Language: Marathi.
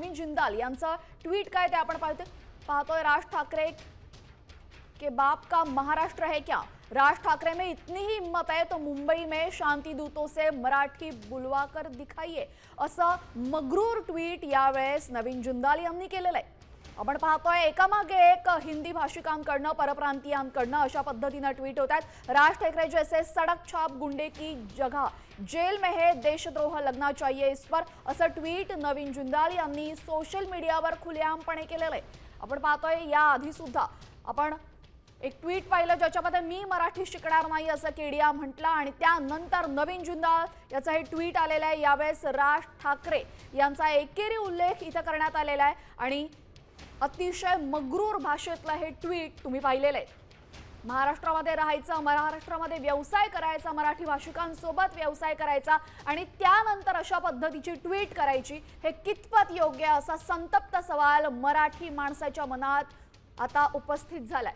नवीन जिंदाल यांचं ट्वीट काय ते आपण पाहतोय। राज ठाकरे के बाप का महाराष्ट्र है क्या? राज ठाकरे में इतनी ही हिम्मत है तो मुंबई में शांति दूतों से मराठी बुलवा कर दिखाइए, असं मगरूर ट्वीट यावेळेस नवीन जिंदाल यांनी केलेलं आहे। आपण पाहतोय एकामागे एक हिंदी भाषिकांकडनं परप्रांतीयांकडनं अशा पद्धतीने ट्वीट होतात। राज ठाकरे जैसे सड़क छाप गुंडे की जगह जेल में है, देशद्रोह लगना चाहिए इस पर, असं ट्वीट नवीन जिंदाल यांनी सोशल मीडियावर खुलेआमपणे केलेलं आहे। आपण पाहतोय या आधी सुद्धा आपण एक ट्वीट पाहिलं ज्याच्यामध्ये मी मराठी शिकणार नाही असं केडिया म्हटलं आणि त्यानंतर नवीन जिंदाल याचं हे ट्वीट आलेलं आहे। यावेळेस राज ठाकरे यांचा एकेरी उल्लेख इथं करण्यात आलेला आहे आणि अतिशय मगरूर भाषेतलं हे ट्वीट तुम्ही पाहिलेलं आहे। महाराष्ट्रामध्ये राहायचं, महाराष्ट्रामध्ये व्यवसाय करायचा, मराठी भाषिकांसोबत व्यवसाय करायचा आणि त्यानंतर अशा पद्धतीची ट्वीट करायची, हे कितपत योग्य असा संतप्त सवाल मराठी माणसाच्या मनात आता उपस्थित झालाय।